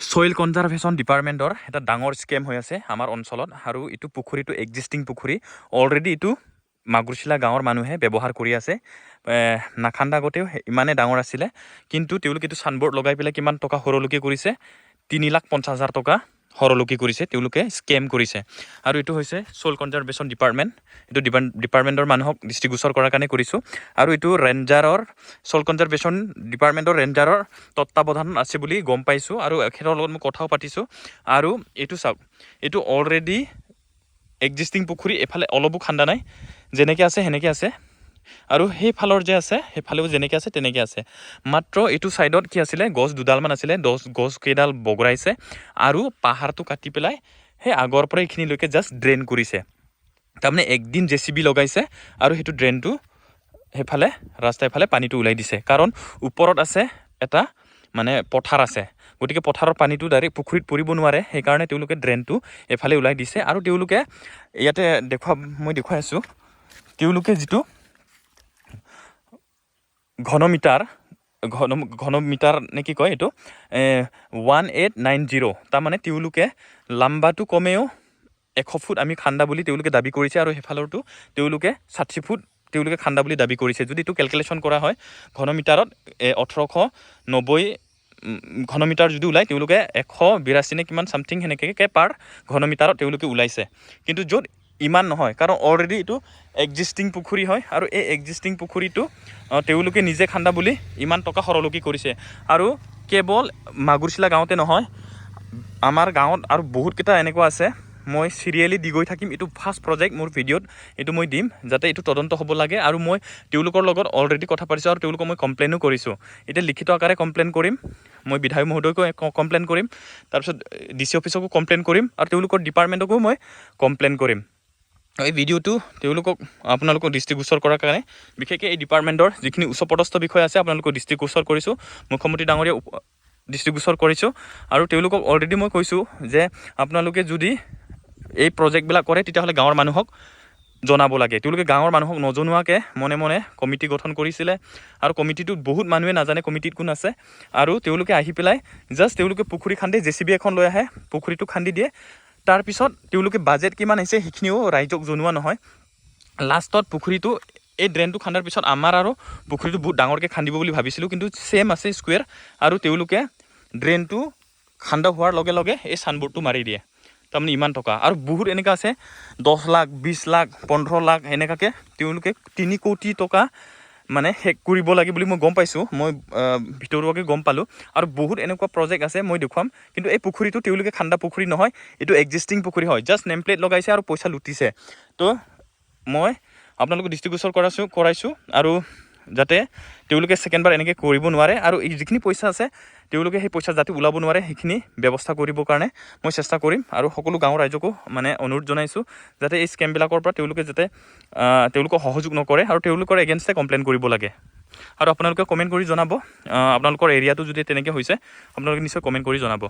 soil conservation ডিপাৰ্টমেণ্টৰ এটা ডাঙৰ স্কেম হৈ আছে আমাৰ অঞ্চলত আৰু এইটো পুখুৰীটো এক্সিষ্টিং পুখুৰী অলৰেডি এইটো মাগুৰচিলা গাঁৱৰ মানুহে ব্যৱহাৰ কৰি আছে নাখান্দা আগতেও ইমানেই ডাঙৰ আছিলে কিন্তু তেওঁলোকে এইটো চানবৰ্ড লগাই পেলাই কিমান টকা সৰলকি কৰিছে 3,50,000 টকা সৰলকি কৰিছে তেওঁলোকে স্কেম কৰিছে আৰু এইটো হৈছে সইল কনজাৰভেশ্যন ডিপাৰ্টমেণ্ট এইটো ডিপাৰ্টমেণ্টৰ মানুহক দৃষ্টিগোচৰ কৰাৰ কাৰণে কৰিছোঁ আৰু এইটো ৰেঞ্জাৰৰ সইল কনজাৰভেশ্যন ডিপাৰ্টমেণ্টৰ ৰেঞ্জাৰৰ তত্ত্বাৱধান আছে বুলি গম পাইছোঁ আৰু এখেতৰ লগত মই কথাও পাতিছোঁ আৰু এইটো চাওক এইটো অলৰেডি এক্সিষ্টিং পুখুৰী এফালে অলপো খান্দা নাই যেনেকৈ আছে সেনেকৈ আছে আৰু সেইফালৰ যে আছে সেইফালেও যেনেকৈ আছে তেনেকৈ আছে মাত্ৰ এইটো ছাইডত কি আছিলে গছ দুডালমান আছিলে গছ কেইডাল বগৰাইছে আৰু পাহাৰটো কাটি পেলাই সেই আগৰ পৰা এইখিনিলৈকে জাষ্ট ড্ৰেইন কৰিছে তাৰমানে একদিন JCB লগাইছে আৰু সেইটো ড্ৰেইনটো সেইফালে ৰাস্তাৰ ফালে পানীটো ওলাই দিছে কাৰণ ওপৰত আছে এটা মানে পথাৰ আছে গতিকে পথাৰৰ পানীটো ডাইৰেক্ট পুখুৰীত পৰিব নোৱাৰে সেইকাৰণে তেওঁলোকে ড্ৰেইনটো এফালে ওলাই দিছে আৰু তেওঁলোকে ইয়াতে মই দেখুৱাই আছোঁ তেওঁলোকে যিটো ঘনমিটাৰ নে কি কয় এইটো 1890 তাৰমানে তেওঁলোকে লাম্বাটো কমেও 100 ফুট আমি খান্দা বুলি তেওঁলোকে দাবী কৰিছে আৰু সেইফালৰটো তেওঁলোকে 60 ফুট তেওঁলোকে খান্দা বুলি দাবী কৰিছে যদি এইটো কেলকুলেশ্যন কৰা হয় ঘনমিটাৰত 1890 ঘনমিটাৰ যদি ওলায় তেওঁলোকে 182 নে কিমান চামথিং সেনেকৈ পাৰ ঘনমিটাৰত তেওঁলোকে ওলাইছে কিন্তু য'ত ইমান নহয় কাৰণ অলৰেডি এইটো এক্সিষ্টিং পুখুৰী হয় আৰু এই এক্সিষ্টিং পুখুৰীটো তেওঁলোকে নিজে খান্দা বুলি ইমান টকা সৰলকি কৰিছে আৰু কেৱল মাগুৰচিলা গাঁৱতে নহয় আমাৰ গাঁৱত আৰু বহুতকেইটা এনেকুৱা আছে মই চিৰিয়েলি দি গৈ থাকিম এইটো ফাৰ্ষ্ট প্ৰজেক্ট মোৰ ভিডিঅ'ত এইটো মই দিম যাতে এইটো তদন্ত হ'ব লাগে আৰু মই তেওঁলোকৰ লগত অলৰেডি কথা পাতিছোঁ আৰু তেওঁলোকক মই কমপ্লেইনো কৰিছোঁ এতিয়া লিখিত আকাৰে কমপ্লেইন কৰিম মই বিধায়ক মহোদয়কো কমপ্লেইন কৰিম তাৰপিছত DC অফিচকো কমপ্লেইন কৰিম আৰু তেওঁলোকৰ ডিপাৰ্টমেণ্টকো মই কমপ্লেইন কৰিম এই ভিডিঅ'টো তেওঁলোকক আপোনালোকক দৃষ্টিগোচৰ কৰাৰ কাৰণে বিশেষকৈ এই ডিপাৰ্টমেণ্টৰ যিখিনি উচ্চপদস্থ বিষয় আছে আপোনালোকক দৃষ্টিগোচৰ কৰিছোঁ মুখ্যমন্ত্ৰী ডাঙৰীয়া দৃষ্টিগোচৰ কৰিছোঁ আৰু তেওঁলোকক অলৰেডি মই কৈছোঁ যে আপোনালোকে যদি এই প্ৰজেক্টবিলাক কৰে তেতিয়াহ'লে গাঁৱৰ মানুহক জনাব লাগে তেওঁলোকে গাঁৱৰ মানুহক নজনোৱাকৈ মনে মনে কমিটি গঠন কৰিছিলে আৰু কমিটিটোত বহুত মানুহে নাজানে কমিটিত কোন আছে আৰু তেওঁলোকে আহি পেলাই জাষ্ট তেওঁলোকে পুখুৰী খান্দি JCB এখন লৈ আহে পুখুৰীটো খান্দি দিয়ে তাৰপিছত তেওঁলোকে বাজেট কিমান আহিছে সেইখিনিও ৰাইজক জনোৱা নহয় লাষ্টত পুখুৰীটো এই ড্ৰেইনটো খান্দাৰ পিছত আমাৰ আৰু পুখুৰীটো বহুত ডাঙৰকৈ খান্দিব বুলি ভাবিছিলোঁ কিন্তু ছেম আছে স্কুৱেৰ আৰু তেওঁলোকে ড্ৰেইনটো খান্দা হোৱাৰ লগে লগে এই চানবোৰ্ডটো মাৰি দিয়ে তাৰমানে ইমান টকা আৰু বহুত এনেকুৱা আছে 10 লাখ 20 লাখ 15 লাখ এনেকুৱাকৈ তেওঁলোকে 3 কোটি টকা মানে শেষ কৰিব লাগে বুলি মই গম পাইছোঁ মই ভিতৰুৱাকৈ গম পালোঁ আৰু বহুত এনেকুৱা প্ৰজেক্ট আছে মই দেখুৱাম কিন্তু এই পুখুৰীটো তেওঁলোকে খান্দা পুখুৰী নহয় এইটো এক্সিষ্টিং পুখুৰী হয় জাষ্ট নেম প্লেট লগাইছে আৰু পইচা লুটিছে তো মই আপোনালোকক দৃষ্টিগোচৰ কৰাইছোঁ আৰু যাতে তেওঁলোকে ছেকেণ্ডবাৰ এনেকৈ কৰিব নোৱাৰে আৰু এই যিখিনি পইচা আছে তেওঁলোকে সেই পইচা যাতে ওলাব নোৱাৰে সেইখিনি ব্যৱস্থা কৰিবৰ কাৰণে মই চেষ্টা কৰিম আৰু সকলো গাঁৱৰ ৰাইজকো মানে অনুৰোধ জনাইছোঁ যাতে এই স্কেমবিলাকৰ পৰা তেওঁলোকে যাতে তেওঁলোকক সহযোগ নকৰে আৰু তেওঁলোকৰ এগেইনষ্টে কমপ্লেইন কৰিব লাগে আৰু আপোনালোকে কমেণ্ট কৰি জনাব আপোনালোকৰ এৰিয়াটো যদি তেনেকৈ হৈছে আপোনালোকে নিশ্চয় কমেণ্ট কৰি জনাব